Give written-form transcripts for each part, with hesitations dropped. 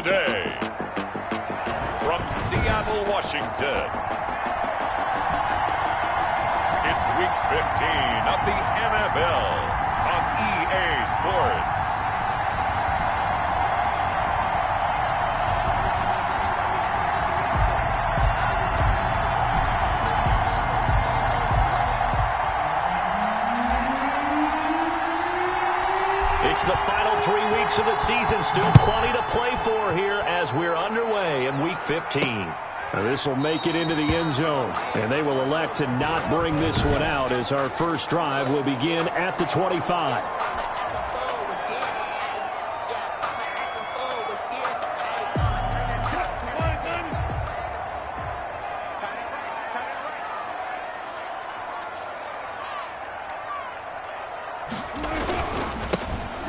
today, from Seattle, Washington, it's Week 15 of the NFL on EA Sports. It's the final 3 weeks of the season. Still plenty to play for here as we're underway in Week 15. Now this will make it into the end zone, and they will elect to not bring this one out as our first drive will begin at the 25.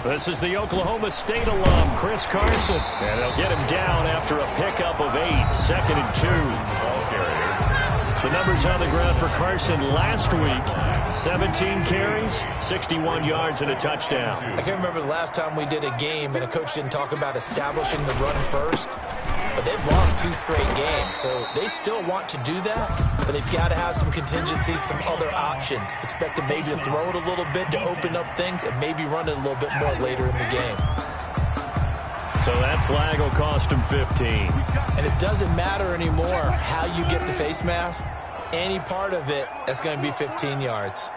This is the Oklahoma State alum, Chris Carson. And they'll get him down after a pickup of 8, 2nd and 2. The numbers on the ground for Carson last week: 17 carries, 61 yards, and a touchdown. I can't remember the last time we did a game and a coach didn't talk about establishing the run first. But they've lost 2 straight games, so they still want to do that, but they've got to have some contingencies, some other options. Expect them maybe to throw it a little bit to open up things and maybe run it a little bit more later in the game. So that flag will cost him 15. And it doesn't matter anymore how you get the face mask. Any part of it, that's going to be 15 yards.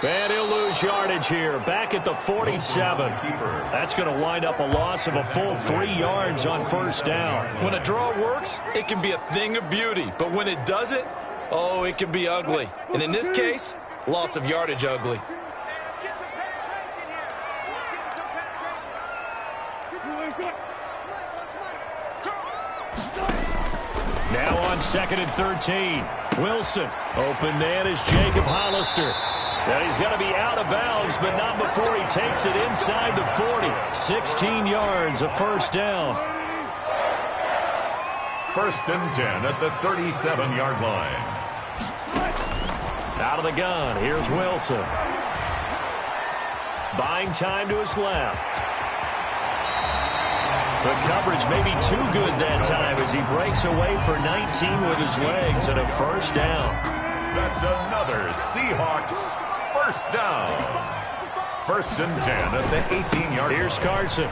And he'll lose yardage here, back at the 47. That's going to wind up a loss of a full 3 yards on first down. When a draw works, it can be a thing of beauty. But when it doesn't, oh, it can be ugly. And in this case, loss of yardage ugly. Now on 2nd and 13. Wilson. Open man is Jacob Hollister. And he's going to be out of bounds, but not before he takes it inside the 40. 16 yards, a first down. 1st and 10 at the 37-yard line. Out of the gun, here's Wilson. Buying time to his left. The coverage may be too good that time as he breaks away for 19 with his legs and a first down. That's another Seahawks first down. 1st and 10 at the 18-yard line. Here's Carson.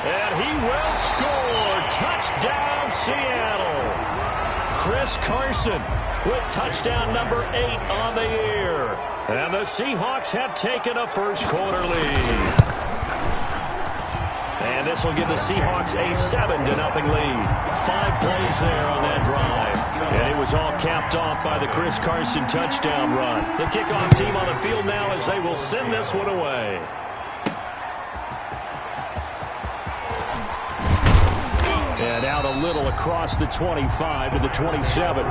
And he will score. Touchdown, Seattle. Chris Carson with touchdown number 8 on the year. And the Seahawks have taken a first quarter lead. And this will give the Seahawks a 7-0 lead. 5 plays there on that drive. And it was all capped off by the Chris Carson touchdown run. The kickoff team on the field now as they will send this one away. And out a little across the 25 to the 27.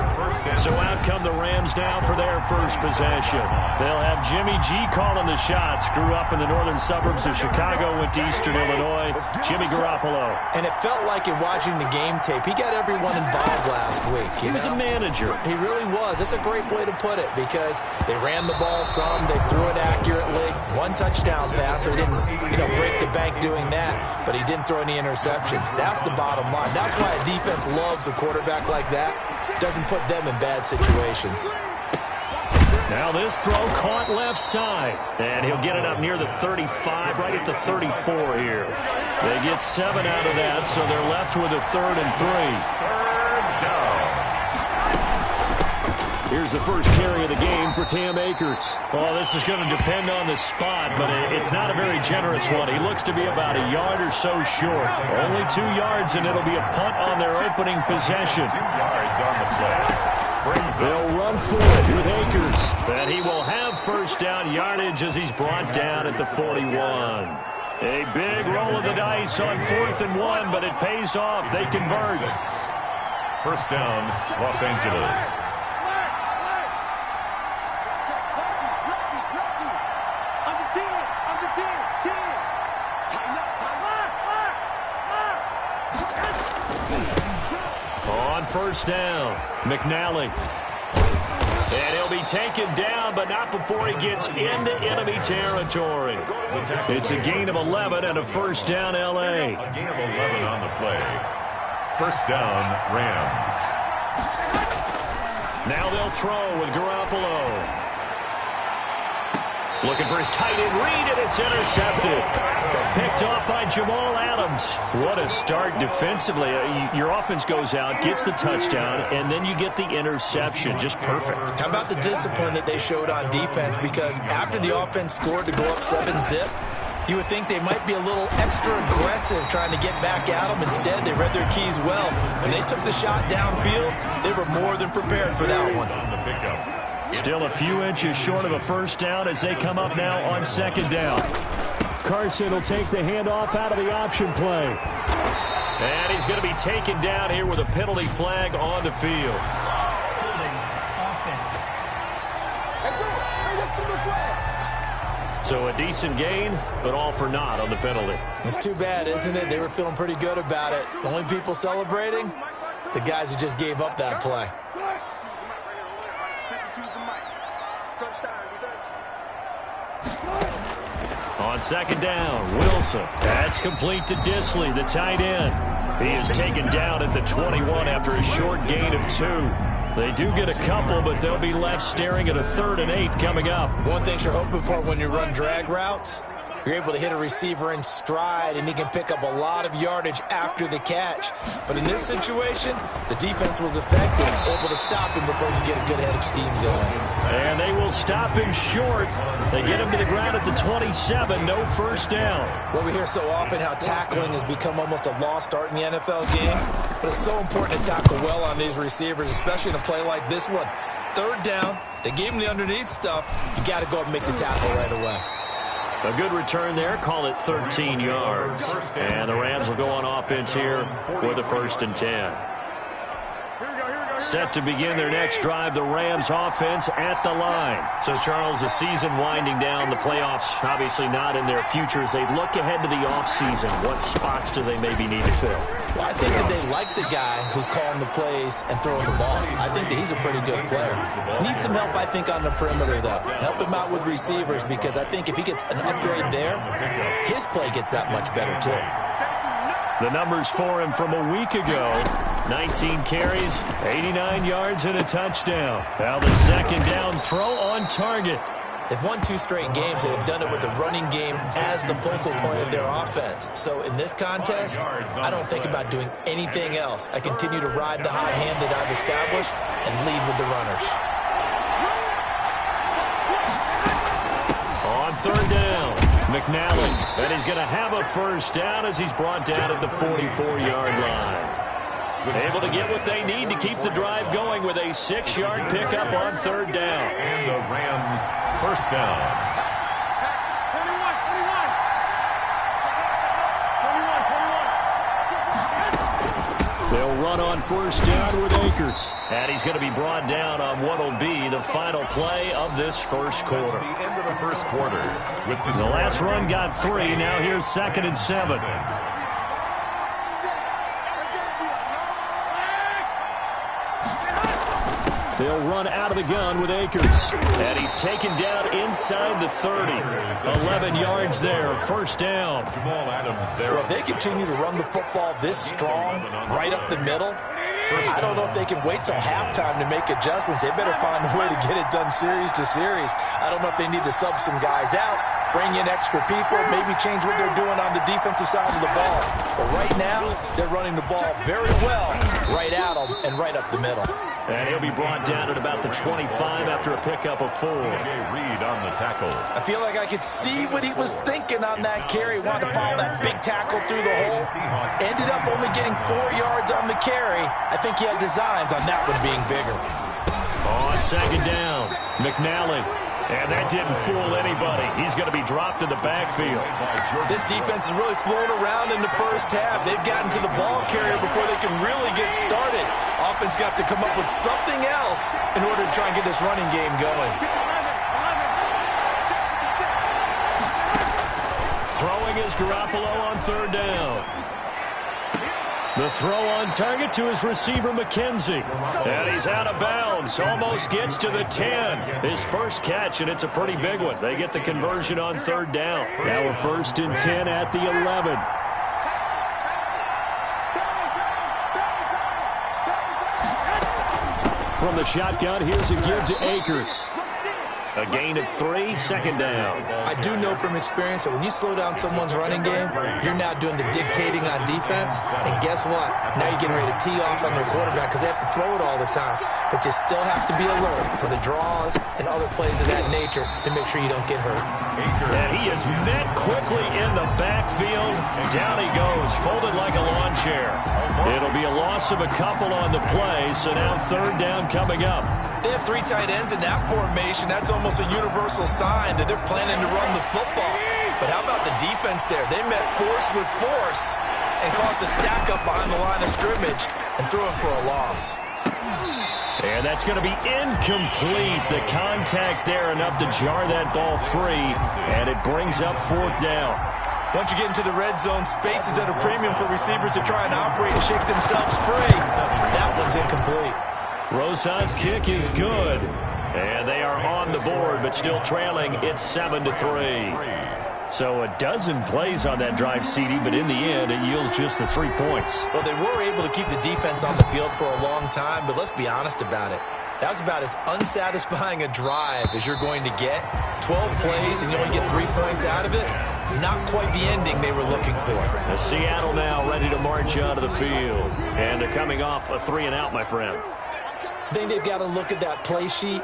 So out come the Rams now for their first possession. They'll have Jimmy G calling the shots. Grew up in the northern suburbs of Chicago, went to Eastern Illinois. Jimmy Garoppolo. And it felt like in watching the game tape, he got everyone involved last week. He was a manager. He really was. That's a great way to put it because they ran the ball some, they threw it accurately. 1 touchdown pass, so he didn't, break the bank doing that, but he didn't throw any interceptions. That's the bottom line. That's why a defense loves a quarterback like that. Doesn't put them in bad situations. Now this throw caught left side. And he'll get it up near the 35, right at the 34 here. They get 7 out of that, so they're left with a 3rd and 3. 3rd down. Here's the first carry of the game for Cam Akers. Oh, this is going to depend on the spot, but it's not a very generous one. He looks to be about a yard or so short. Only 2 yards, and it'll be a punt on their opening possession. 2 yards on the play. They'll run for it with Akers. And he will have first down yardage as he's brought down at the 41. A big roll of the dice on 4th and 1, but it pays off. They convert. First down, Los Angeles. On first down, McNally. And he'll He'll be taken down, but not before he gets into enemy territory. It's a gain of 11 and a first down, L.A. A gain of 11 on the play. First down, Rams. Now they'll throw with Garoppolo. Looking for his tight end read, and it's intercepted. Picked off by Jamal Adams. What a start defensively. Your offense goes out, gets the touchdown, and then you get the interception. Just perfect. How about the discipline that they showed on defense? Because after the offense scored to go up 7-zip, you would think they might be a little extra aggressive trying to get back at them. Instead, they read their keys well. When they took the shot downfield, they were more than prepared for that one. On the pickup. Still a few inches short of a first down as they come up now on second down. Carson will take the handoff out of the option play. And he's going to be taken down here with a penalty flag on the field. So a decent gain, but all for naught on the penalty. It's too bad, isn't it? They were feeling pretty good about it. The only people celebrating, the guys who just gave up that play. On second down, Wilson. That's complete to Disley, the tight end. He is taken down at the 21 after a short gain of 2. They do get a couple, but they'll be left staring at a 3rd and 8 coming up. One thing you're hoping for when you run drag routes, you're able to hit a receiver in stride, and he can pick up a lot of yardage after the catch. But in this situation, the defense was effective, able to stop him before you get a good head of steam going. And they will stop him short. They get him to the ground at the 27, no first down. Well, we hear so often how tackling has become almost a lost art in the NFL game, but it's so important to tackle well on these receivers, especially in a play like this one. 3rd down, they gave him the underneath stuff. You got to go and make the tackle right away. A good return there. Call it 13 yards. And the Rams will go on offense here for the 1st and 10. Set to begin their next drive, the Rams offense at the line. So, Charles, the season winding down, the playoffs obviously not in their future. As they look ahead to the offseason, what spots do they maybe need to fill? Well, I think that they like the guy who's calling the plays and throwing the ball. I think that he's a pretty good player. Needs some help, I think, on the perimeter, though. Help him out with receivers, because I think if he gets an upgrade there, his play gets that much better, too. The numbers for him from a week ago: 19 carries, 89 yards, and a touchdown. Now the second down throw on target. They've won 2 straight games, and have done it with the running game as the focal point of their offense. So in this contest, I don't think about doing anything else. I continue to ride the hot hand that I've established and lead with the runners. On 3rd down, McNally. And he's going to have a first down as he's brought down at the 44-yard line. Able to get what they need to keep the drive going with a 6-yard pickup on 3rd down. And the Rams first down. They'll run on first down with Akers. And he's going to be brought down on what will be the final play of this first quarter. The end of the first quarter. With The last run got 3. Now here's 2nd and 7. They'll run out of the gun with Akers. And he's taken down inside the 30. 11 yards there. First down. Jamal Adams there. Well, if they continue to run the football this strong, right up the middle, I don't know if they can wait till halftime to make adjustments. They better find a way to get it done series to series. I don't know if they need to sub some guys out, bring in extra people, maybe change what they're doing on the defensive side of the ball. But right now, they're running the ball very well right at them and right up the middle. And he'll be brought down at about the 25 after a pickup of 4. Reed on the tackle. I feel like I could see what he was thinking on that carry. Wanted to follow that big tackle through the hole. Ended up only getting 4 yards on the carry. I think he had designs on that one being bigger. On second down, McNally. And that didn't fool anybody. He's going to be dropped in the backfield. This defense is really flown around in the first half. They've gotten to the ball carrier before they can really get started. Offense got to come up with something else in order to try and get this running game going. Throwing is Garoppolo on 3rd down. The throw on target to his receiver, McKenzie. And he's out of bounds. Almost gets to the 10. His first catch, and it's a pretty big one. They get the conversion on third down. Now we're 1st and 10 at the 11. From the shotgun, here's a give to Akers. A gain of 3, 2nd down. I do know from experience that when you slow down someone's running game, you're now doing the dictating on defense. And guess what? Now you're getting ready to tee off on their quarterback because they have to throw it all the time. But you still have to be alert for the draws and other plays of that nature to make sure you don't get hurt. And he is met quickly in the backfield. Down he goes, folded like a lawn chair. It'll be a loss of a couple on the play, so now 3rd down coming up. They have 3 tight ends in that formation. That's almost a universal sign that they're planning to run the football. But how about the defense there? They met force with force and caused a stack up behind the line of scrimmage and threw him for a loss. And that's going to be incomplete. The contact there enough to jar that ball free, and it brings up 4th down. Once you get into the red zone, space is at a premium for receivers to try and operate and shake themselves free. That one's incomplete. Rosas' kick is good. And they are on the board, but still trailing. It's 7-3. So a dozen plays on that drive, CD, but in the end, it yields just the 3 points. Well, they were able to keep the defense on the field for a long time, but let's be honest about it. That was about as unsatisfying a drive as you're going to get. 12 plays, and you only get 3 points out of it. Not quite the ending they were looking for. Seattle now ready to march out of the field. And they're coming off a 3-and-out, my friend. I think they've got to look at that play sheet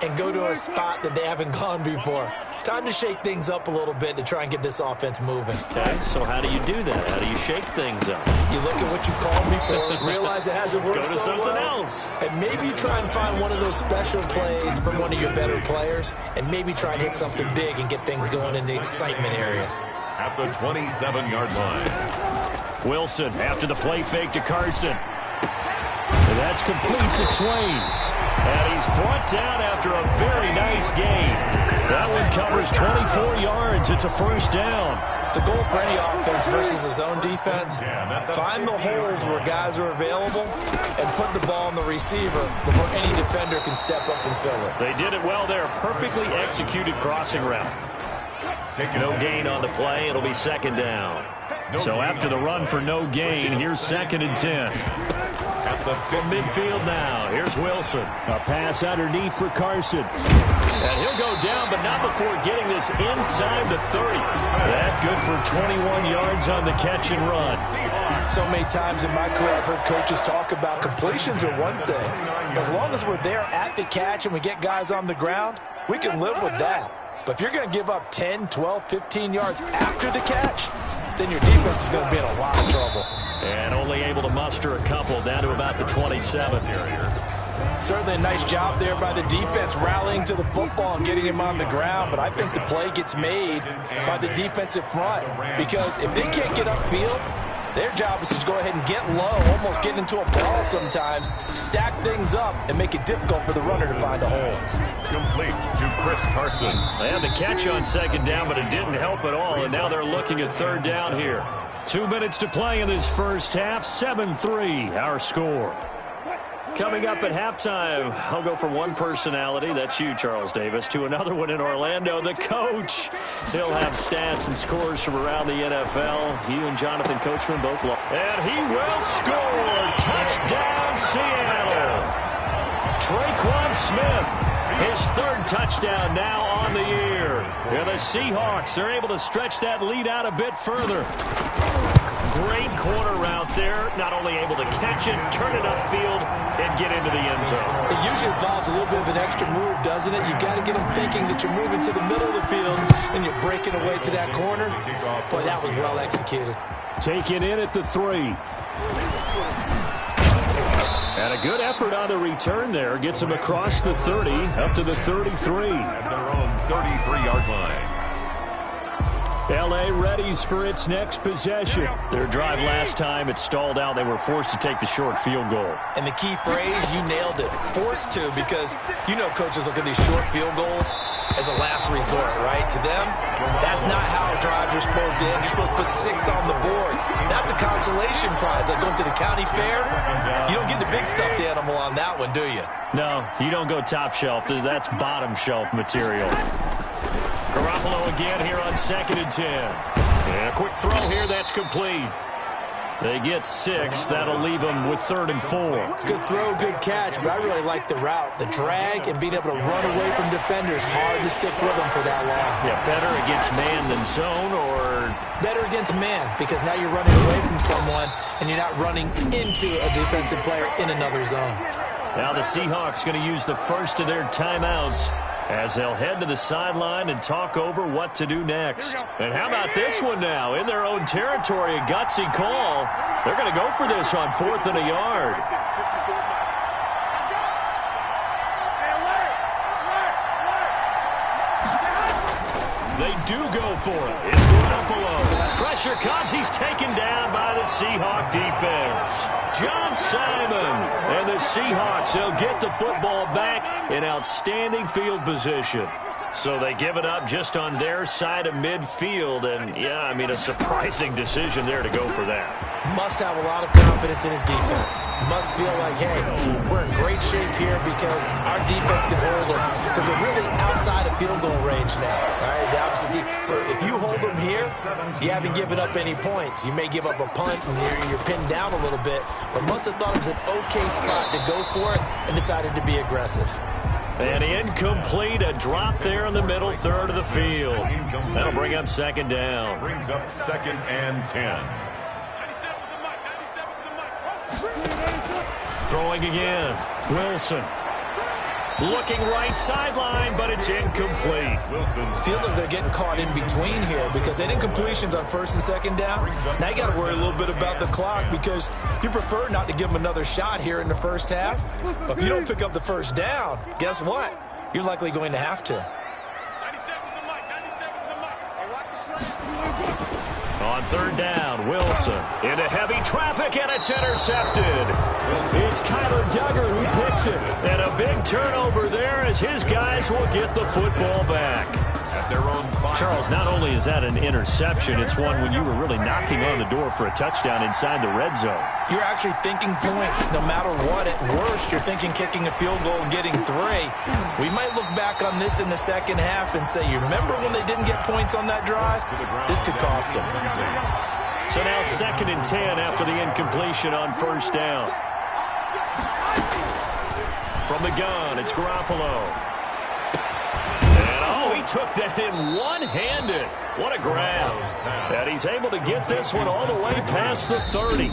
and go to a spot that they haven't gone before. Time to shake things up a little bit to try and get this offense moving. Okay, so how do you do that? How do you shake things up? You look at what you've called before, realize it hasn't worked so so something well, else. and maybe you try and find one of those special plays from one of your better players, and maybe try and hit something big and get things going in the excitement area. At the 27-yard line. Wilson after the play fake to Carson. And that's complete to Swain. And he's brought down after a very nice gain. That one covers 24 yards. It's a 1st down. The goal for any offense versus a zone defense, find the holes where guys are available and put the ball on the receiver before any defender can step up and fill it. They did it well there. Perfectly executed crossing route. No gain on the play. It'll be 2nd down. So after the run for no gain, here's 2nd and 10. From midfield now, here's Wilson. A pass underneath for Carson. And he'll go down, but not before getting this inside the 30. That good for 21 yards on the catch and run. So many times in my career, I've heard coaches talk about completions are one thing. As long as we're there at the catch and we get guys on the ground, we can live with that. But if you're going to give up 10, 12, 15 yards after the catch, then your defense is going to be in a lot of trouble. And only able to muster a couple down to about the 27. Certainly a nice job there by the defense rallying to the football and getting him on the ground, but I think the play gets made by the defensive front because if they can't get upfield, their job is to go ahead and get low, almost get into a ball sometimes, stack things up, and make it difficult for the runner to find a hole. Complete to Chris Carson. They had the catch on 2nd down, but it didn't help at all, and now they're looking at 3rd down here. 2 minutes to play in this first half. 7-3, our score. Coming up at halftime, I'll go from one personality, that's you, Charles Davis, to another one in Orlando, the coach. He'll have stats and scores from around the NFL. You and Jonathan Coachman both love. And he will score. Touchdown, Seattle. Traquan Smith. His 3rd touchdown now on the year. And the Seahawks are able to stretch that lead out a bit further. Great corner route there. Not only able to catch it, turn it upfield, and get into the end zone. It usually involves a little bit of an extra move, doesn't it? You got to get them thinking that you're moving to the middle of the field and you're breaking away to that corner. Boy, that was well executed. Taken in at the 3. And a good effort on the return there. Gets him across the 30, up to the 33. At their own 33-yard line. L.A. readies for its next possession. Their drive last time, it stalled out. They were forced to take the short field goal. And the key phrase, you nailed it. Forced to, because you know coaches look at these short field goals. as a last resort, right? To them, that's not how drives are supposed to end. You're supposed to put 6 on the board. That's a consolation prize. Like going to the county fair, you don't get the big stuffed animal on that one, do you? No, you don't go top shelf. That's bottom shelf material. Garoppolo again here on 2nd and 10. And a quick throw here, that's complete. They get 6. That'll leave them with 3rd and 4. Good throw, good catch, but I really like the route. The drag and being able to run away from defenders, hard to stick with them for that long. Yeah, better against man than zone, or? Better against man, because now you're running away from someone and you're not running into a defensive player in another zone. Now the Seahawks going to use the first of their timeouts as they'll head to the sideline and talk over what to do next. And how about this one now? In their own territory, a gutsy call. They're going to go for this on 4th and a yard. They do go for it. It's Garoppolo. Pressure comes. He's taken down by the Seahawk defense. John Simon and the Seahawks, they'll get the football back in outstanding field position. So they give it up just on their side of midfield. And, yeah, I mean, a surprising decision there to go for that. Must have a lot of confidence in his defense. Must feel like, hey, we're in great shape here because our defense can hold them. Because they're really outside of field goal range now. All right, the opposite team. So if you hold them here, you haven't given up any points. You may give up a punt and you're pinned down a little bit. But must have thought it was an okay spot to go for it and decided to be aggressive. And incomplete, a drop there in the middle third of the field. That'll bring up 2nd down. Brings up 2nd and 10. Throwing again. Wilson. Looking right sideline, but it's incomplete. Wilson feels like they're getting caught in between here because they didn't incompletions on 1st and 2nd down. Now you got to worry a little bit about the clock because you prefer not to give them another shot here in the first half. But if you don't pick up the first down, guess what? You're likely going to have to. On 3rd down, Wilson into heavy traffic, and it's intercepted. It's Kyler Duggar who picks it. And a big turnover there as his guys will get the football back. at their own 5. Charles, not only is that an interception, it's one when you were really knocking on the door for a touchdown inside the red zone. You're actually thinking points no matter what. At worst, you're thinking kicking a field goal and getting 3. We might look back on this in the second half and say, you remember when they didn't get points on that drive? This could cost them. So now 2nd and 10 after the incompletion on 1st down. From the gun, it's Garoppolo. And oh, he took that in one-handed. What a grab. And he's able to get this one all the way past the 30.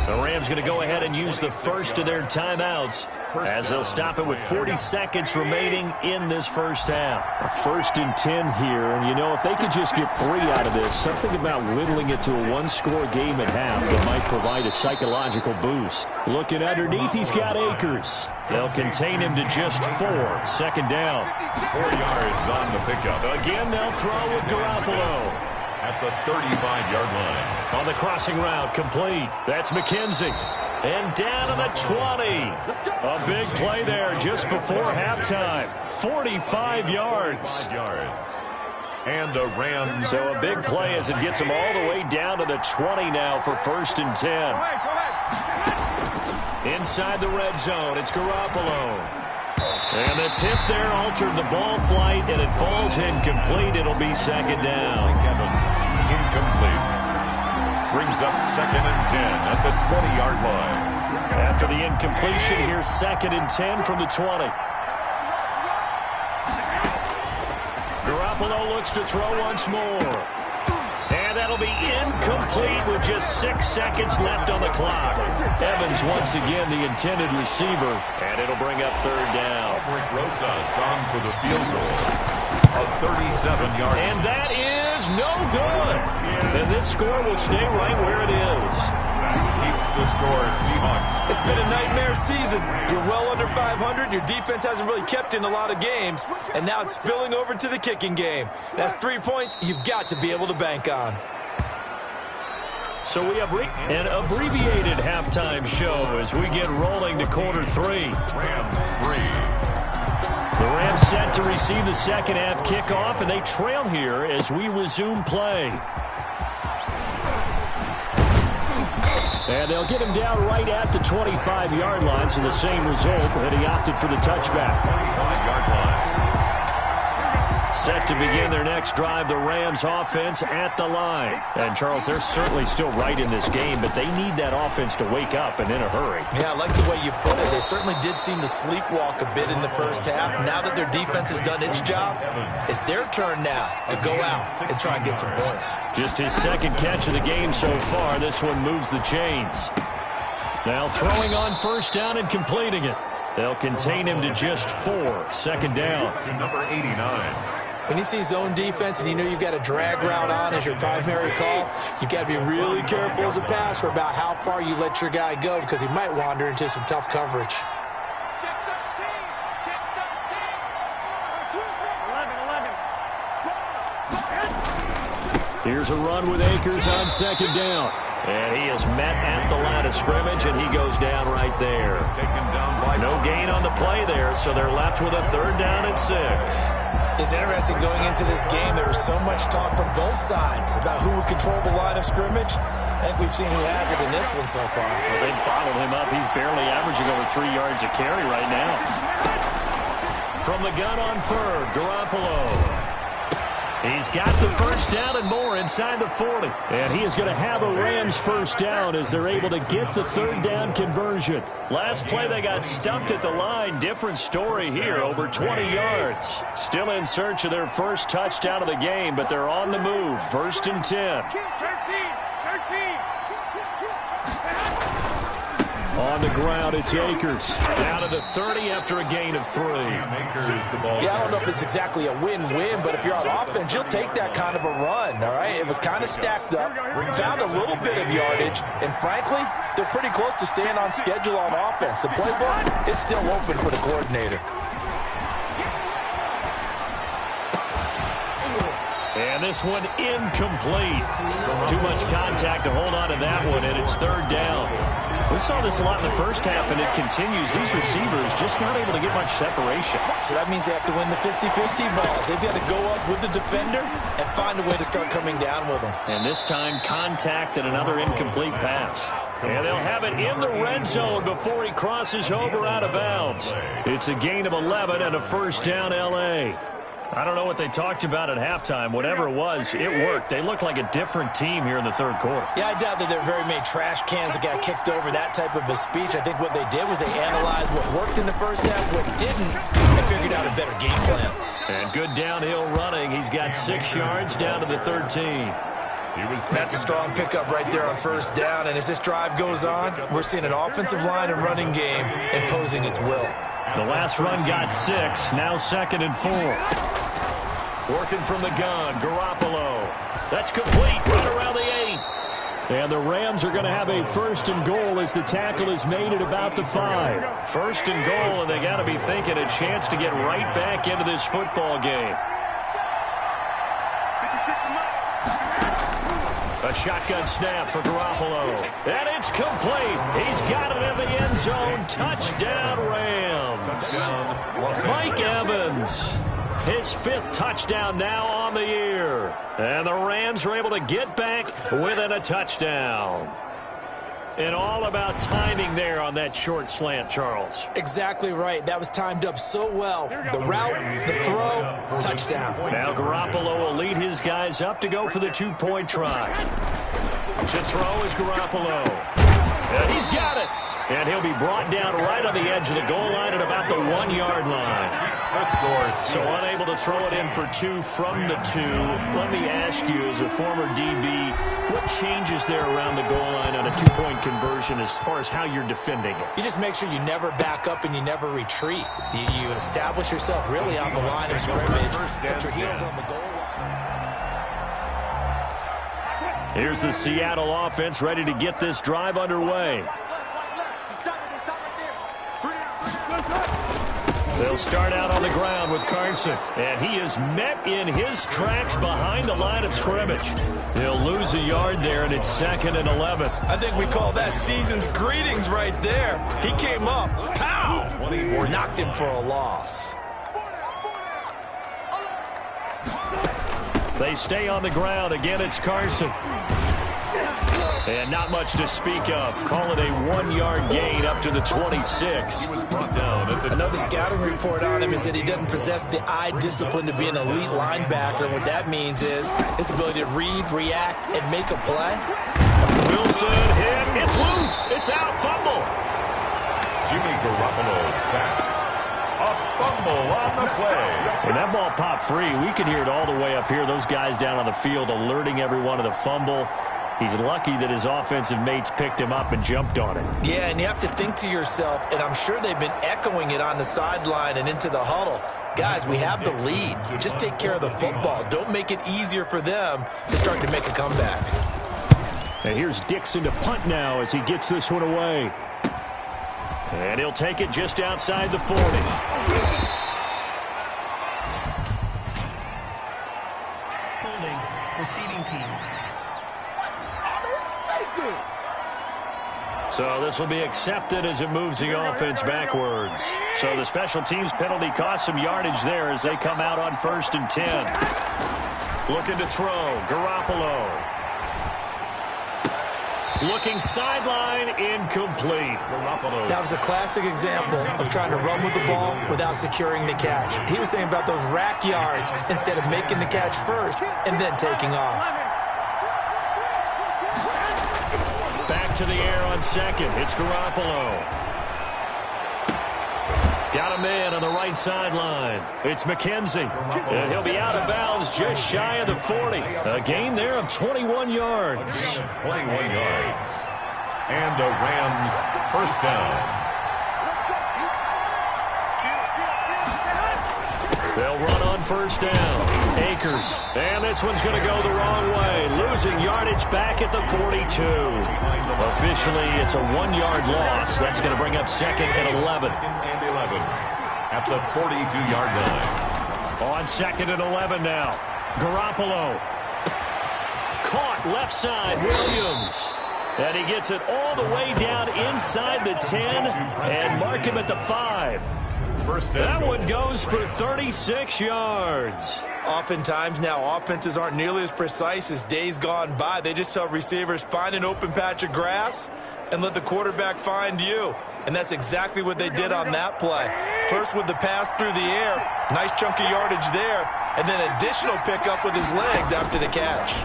The Rams going to go ahead and use the first of their timeouts as they'll stop it with 40 seconds remaining in this first half. A 1st and 10 here, and you know, if they could just get 3 out of this, something about whittling it to a 1-score game at half that might provide a psychological boost. Looking underneath, he's got Akers. They'll contain him to just 4. 2nd down. 4 yards on the pickup. Again, they'll throw with Garoppolo. At the 35-yard line. On the crossing route, complete. That's McKenzie. And down to the 20. A big play there just before halftime. 45 yards. 5 yards. And the Rams. So a big play as it gets them all the way down to the 20 now for 1st and 10. Inside the red zone, it's Garoppolo. And the tip there altered the ball flight, and it falls incomplete. It'll be 2nd down. Incomplete. Brings up 2nd and 10 at the 20-yard line. After the incompletion, here's 2nd and 10 from the 20. Garoppolo looks to throw once more. And that'll be incomplete with just 6 seconds left on the clock. Evans once again the intended receiver, and it'll bring up 3rd down. Rosas on for the field goal. A 37-yard. And that is no good. And this score will stay right where it is. Keeps the score, Seahawks. It's been a nightmare season. You're well under 500. Your defense hasn't really kept in a lot of games. And now it's spilling over to the kicking game. That's 3 points you've got to be able to bank on. So we have an abbreviated halftime show as we get rolling to quarter 3. Rams 3. The Rams Rams set to receive the second half kickoff, and they trail here as we resume play. And they'll get him down right at the 25-yard line, so the same result, but he opted for the touchback. 25-yard line. Set to begin their next drive, the Rams offense at the line. And, Charles, they're certainly still right in this game, but they need that offense to wake up and in a hurry. Yeah, I like the way you put it. They certainly did seem to sleepwalk a bit in the first half. Now that their defense has done its job, it's their turn now to go out and try and get some points. Just his second catch of the game so far. This one moves the chains. Now throwing on first down and completing it. They'll contain him to just 4. Second down. To number 89. When you see zone defense and you know you've got a drag route on as your primary call, you've got to be really careful as a passer about how far you let your guy go because he might wander into some tough coverage. Here's a run with Akers on second down. And he is met at the line of scrimmage, and he goes down right there. No gain on the play there, so they're left with a third down and 6. It's interesting going into this game. There was so much talk from both sides about who would control the line of scrimmage. I think we've seen who has it in this one so far. Well, they bottled him up. He's barely averaging over 3 yards a carry right now. From the gun on third, Garoppolo. He's got the first down and more inside the 40. And he is going to have a Rams first down as they're able to get the third down conversion. Last play they got stumped at the line. Different story here, over 20 yards. Still in search of their first touchdown of the game, but they're on the move. First and 10. On the ground, it's Akers. Down to the 30 after a gain of 3. Yeah, I don't know if it's exactly a win-win, but if you're on offense, you'll take that kind of a run, all right? It was kind of stacked up, found a little bit of yardage, and frankly, they're pretty close to staying on schedule on offense. The playbook is still open for the coordinator. And this one incomplete. Too much contact to hold on to that one, and it's third down. We saw this a lot in the first half, and it continues. These receivers just not able to get much separation. So that means they have to win the 50-50 balls. They've got to go up with the defender and find a way to start coming down with them. And this time, contact and another incomplete pass. And they'll have it in the red zone before he crosses over out of bounds. It's a gain of 11 and a first down, L.A. I don't know what they talked about at halftime. Whatever it was, it worked. They look like a different team here in the third quarter. Yeah, I doubt that there are very many trash cans that got kicked over that type of a speech. I think what they did was they analyzed what worked in the first half, what didn't, and figured out a better game plan. And good downhill running. He's got 6 yards down to the 13. That's a strong pickup right there on first down. And as this drive goes on, we're seeing an offensive line and running game imposing its will. The last run got 6. Now second and 4. Working from the gun, Garoppolo. That's complete, right around the 8. And the Rams are going to have a first and goal as the tackle is made at about the 5. First and goal, and they got to be thinking a chance to get right back into this football game. A shotgun snap for Garoppolo. And it's complete. He's got it in the end zone. Touchdown, Rams. Mike Evans. His 5th touchdown now on the year. And the Rams are able to get back within a touchdown. And all about timing there on that short slant, Charles. Exactly right. That was timed up so well. The route, the throw, touchdown. Now Garoppolo will lead his guys up to go for the 2-point try. To throw is Garoppolo. And he's got it. And he'll be brought down right on the edge of the goal line at about the 1-yard line. So unable to throw it in for 2 from the 2. Let me ask you, as a former DB, what changes there around the goal line on a 2-point conversion as far as how you're defending it? You just make sure you never back up and you never retreat. You establish yourself really on the line of scrimmage. Put your heels on the goal line. Here's the Seattle offense ready to get this drive underway. They'll start out on the ground with Carson. And he is met in his tracks behind the line of scrimmage. He'll lose a yard there, and it's 2nd and 11. I think we call that season's greetings right there. He came up, pow! Knocked him for a loss. They stay on the ground. Again, it's Carson. And not much to speak of. Call it a 1-yard gain up to the 26. He was brought down at the I know the scouting report on him is that he doesn't possess the eye discipline to be an elite linebacker. What that means is his ability to read, react, and make a play. Wilson hit. It's loose. It's out. Fumble. Jimmy Garoppolo sacked. A fumble on the play. When that ball popped free, we could hear it all the way up here. Those guys down on the field alerting everyone of the fumble. He's lucky that his offensive mates picked him up and jumped on it. Yeah, and you have to think to yourself, and I'm sure they've been echoing it on the sideline and into the huddle. Guys, we have the lead. Just take care of the football. Don't make it easier for them to start to make a comeback. And here's Dixon to punt now as he gets this one away. And he'll take it just outside the 40. Holding, receiving team. So this will be accepted as it moves the offense backwards. So the special teams penalty cost some yardage there as they come out on 1st and 10. Looking to throw. Garoppolo. Looking sideline, incomplete. Garoppolo. That was a classic example of trying to run with the ball without securing the catch. He was thinking about those rack yards instead of making the catch first and then taking off. Back to the air on 2nd. It's Garoppolo. Got a man on the right sideline. It's McKenzie. And he'll be out of bounds just shy of the 40. A gain there of 21 yards. 21 yards. And the Rams first down. They'll run on 1st down. Akers. And this one's going to go the wrong way. Losing yardage back at the 42. Officially, it's a 1-yard loss. That's going to bring up 2nd and 11. At the 42-yard line. On 2nd and 11 now. Garoppolo. Caught left side. Williams. And he gets it all the way down inside the 10 and mark him at the 5. That one goes for 36 yards. Oftentimes now, offenses aren't nearly as precise as days gone by. They just tell receivers, find an open patch of grass and let the quarterback find you. And that's exactly what they did on that play. First with the pass through the air, nice chunk of yardage there, and then additional pickup with his legs after the catch.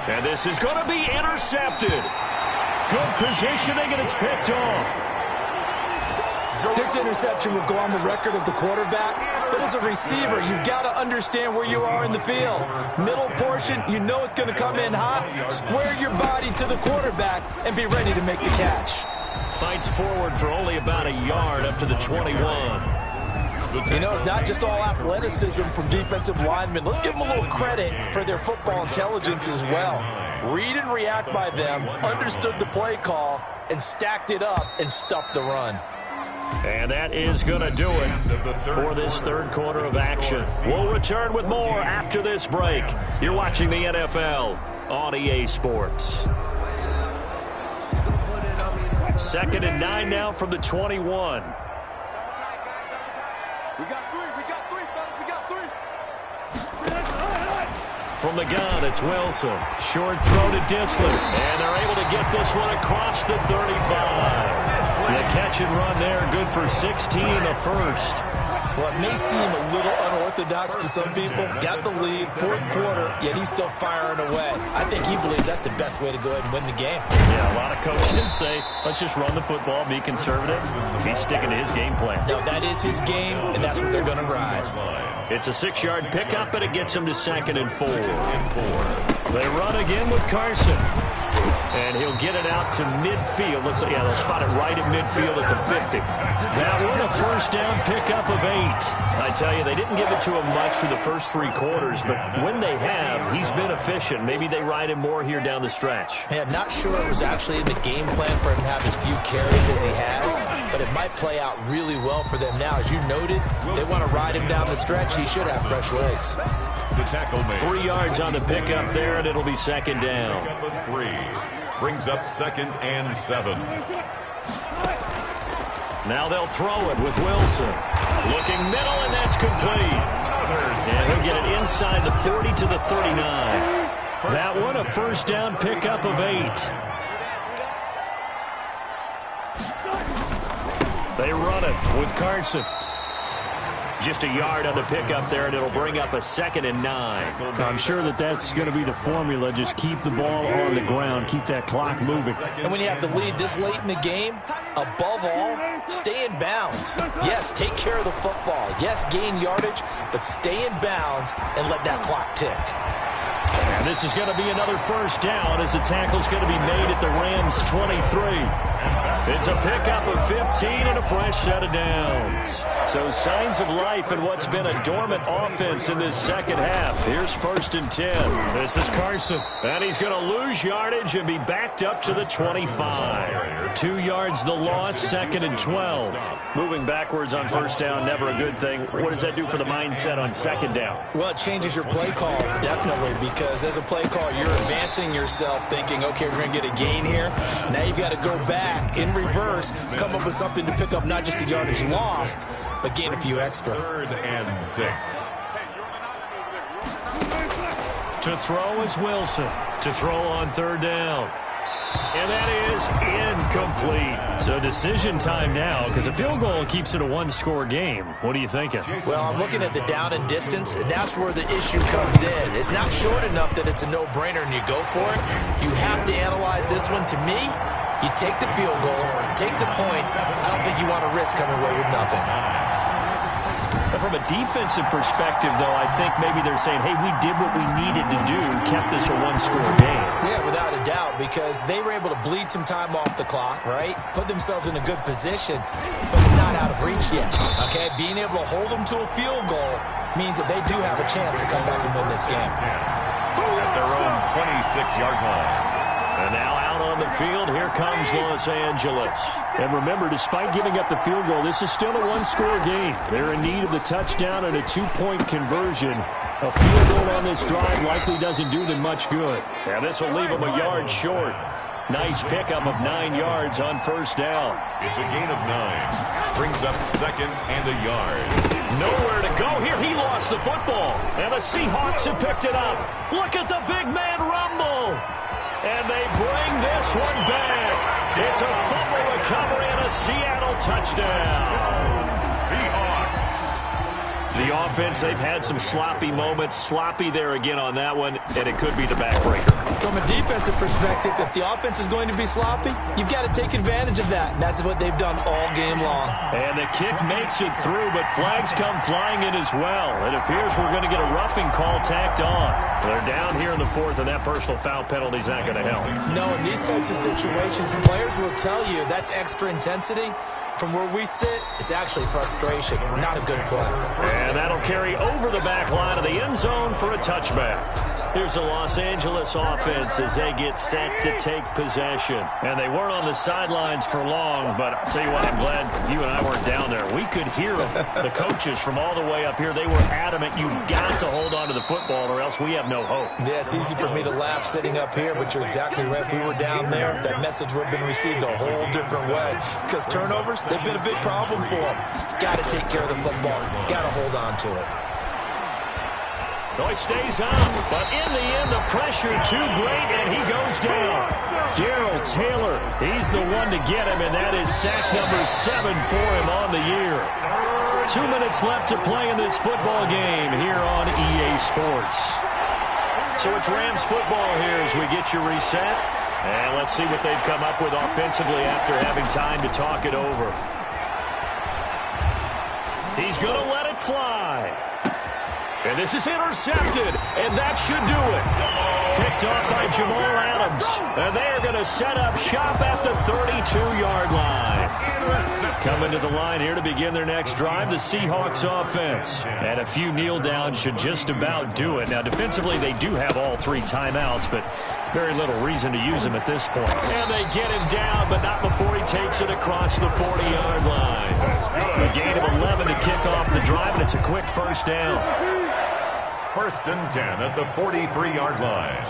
And this is going to be intercepted. Good positioning, and it's picked off. This interception will go on the record of the quarterback, but as a receiver, you've got to understand where you are in the field. Middle portion, you know it's going to come in hot. Square your body to the quarterback and be ready to make the catch. Fights forward for only about a yard up to the 21. You know, it's not just all athleticism from defensive linemen. Let's give them a little credit for their football intelligence as well. Read and react by them, understood the play call, and stacked it up and stuffed the run. And that is going to do it for this 3rd quarter of action. We'll return with more after this break. You're watching the NFL on EA Sports. 2nd and 9 now from the 21. From the gun, it's Wilson. Short throw to Dissler. And they're able to get this one across the 35. The catch and run there, good for 16, a first. Well, it may seem a little unorthodox to some people. Got the lead, 4th quarter, yet he's still firing away. I think he believes that's the best way to go ahead and win the game. Yeah, a lot of coaches say, let's just run the football, be conservative. He's sticking to his game plan. No, that is his game, and that's what they're going to ride. It's a 6-yard pickup, and it gets him to 2nd and 4. They run again with Carson. And he'll get it out to midfield. Let's say, yeah, they'll spot it right at midfield at the 50. That one a 1st down pickup of 8. I tell you, they didn't give it to him much for the first 3 quarters, but when they have, he's been efficient. Maybe they ride him more here down the stretch. Hey, I'm not sure it was actually in the game plan for him to have as few carries as he has, but it might play out really well for them now. As you noted, they want to ride him down the stretch. He should have fresh legs. The tackle made. 3 yards on the pickup there, and it'll be 2nd down. 3. Brings up 2nd and 7. Now they'll throw it with Wilson. Looking middle, and that's complete. And he'll get it inside the 40 to the 39. That one, a first down pickup of 8. They run it with Carson. Just a yard on the pickup there, and it'll bring up a 2nd and 9. I'm sure that's going to be the formula. Just keep the ball on the ground. Keep that clock moving. And when you have the lead this late in the game, above all, stay in bounds. Yes, take care of the football. Yes, gain yardage, but stay in bounds and let that clock tick. And this is going to be another first down as the tackle's going to be made at the Rams' 23. It's a pickup of 15 and a fresh set of downs. So signs of life in what's been a dormant offense in this second half. Here's 1st and 10. This is Carson. And he's going to lose yardage and be backed up to the 25. 2 yards the loss, 2nd and 12. Moving backwards on first down, never a good thing. What does that do for the mindset on 2nd down? Well, it changes your play call, definitely, because as a play call, you're advancing yourself thinking, okay, we're going to get a gain here. Now you've got to go back in reverse, come up with something to pick up not just the yardage lost, but gain a few extra. 3rd and 6. To throw is Wilson. To throw on 3rd down. And that is incomplete. So decision time now, because a field goal keeps it a 1-score game. What are you thinking? Well, I'm looking at the down and distance, and that's where the issue comes in. It's not short enough that it's a no-brainer and you go for it. You have to analyze this one. To me, you take the field goal, take the points. I don't think you want to risk coming away with nothing. From a defensive perspective, though, I think maybe they're saying, hey, we did what we needed to do, kept this a 1-score game. Yeah, without a doubt, because they were able to bleed some time off the clock, right? Put themselves in a good position, but it's not out of reach yet, okay? Being able to hold them to a field goal means that they do have a chance to come back and win this game. At their own 26-yard line. And now out on the field, here comes Los Angeles. And remember, despite giving up the field goal, this is still a 1-score game. They're in need of the touchdown and a 2-point conversion. A field goal on this drive likely doesn't do them much good. And this will leave them a yard short. Nice pickup of 9 yards on first down. It's a gain of 9. Brings up 2nd and a yard. Nowhere to go here. He lost the football. And the Seahawks have picked it up. Look at the big man rumble. And they bring this one back. It's a fumble recovery and a Seattle touchdown. Seahawks. The offense, they've had some sloppy moments. Sloppy there again on that one, and it could be the backbreaker. From a defensive perspective, if the offense is going to be sloppy, you've got to take advantage of that. And that's what they've done all game long. And the kick makes it through, but flags come flying in as well. It appears we're going to get a roughing call tacked on. They're down here in the 4th, and that personal foul penalty is not going to help. No, in these types of situations, players will tell you that's extra intensity. From where we sit, it's actually frustration. Not a good play. And that'll carry over the back line of the end zone for a touchback. Here's the Los Angeles offense as they get set to take possession. And they weren't on the sidelines for long, but I'll tell you what, I'm glad you and I weren't down there. We could hear them. The coaches from all the way up here, they were adamant, you've got to hold on to the football or else we have no hope. Yeah, it's easy for me to laugh sitting up here, but you're exactly right. If we were down there, that message would have been received a whole different way. Because turnovers, they've been a big problem for them. Got to take care of the football. Got to hold on to it. No, he stays up, but in the end, the pressure too great, and he goes down. Darrell Taylor, he's the one to get him, and that is sack number 7 for him on the year. 2 minutes left to play in this football game here on EA Sports. So it's Rams football here as we get you reset. And let's see what they've come up with offensively after having time to talk it over. He's going to let it fly. And this is intercepted, and that should do it. Picked off by Jamal Adams. And they are going to set up shop at the 32-yard line. Coming to the line here to begin their next drive, the Seahawks offense. And a few kneel downs should just about do it. Now, defensively, they do have all 3 timeouts, but very little reason to use them at this point. And they get him down, but not before he takes it across the 40-yard line. A gain of 11 to kick off the drive, and it's a quick first down. 1st and 10 at the 43-yard line.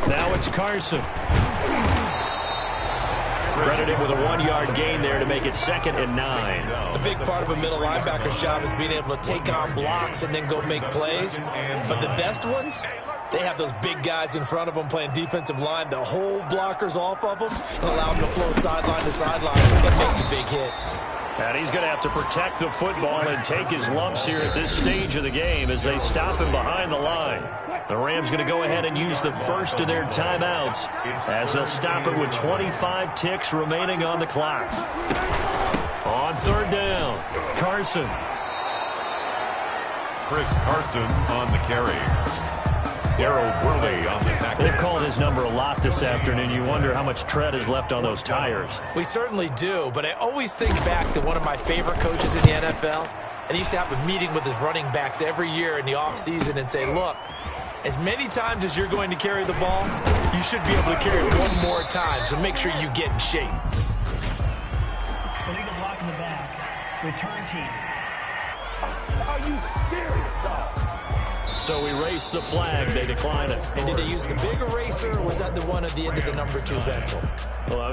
Now it's Carson. Credit him with a 1-yard gain there to make it 2nd and 9. A big part of a middle linebacker's job is being able to take on blocks and then go make plays. But the best ones, they have those big guys in front of them playing defensive line to hold blockers off of them and allow them to flow sideline to sideline and make the big hits. And he's going to have to protect the football and take his lumps here at this stage of the game as they stop him behind the line. The Rams going to go ahead and use the first of their timeouts as they'll stop it with 25 ticks remaining on the clock. On 3rd down, Carson. Chris Carson on the carry. Daryl Worley on the tackle. They've called his number a lot this afternoon. You wonder how much tread is left on those tires. We certainly do, but I always think back to one of my favorite coaches in the NFL. And he used to have a meeting with his running backs every year in the offseason and say, look, as many times as you're going to carry the ball, you should be able to carry it one more time, so make sure you get in shape. Illegal block in the back. Return team. Are you serious, dog? So erase the flag. They decline it. And did they use the big eraser, or was that the one at the end of the number 2 pencil? Well, I was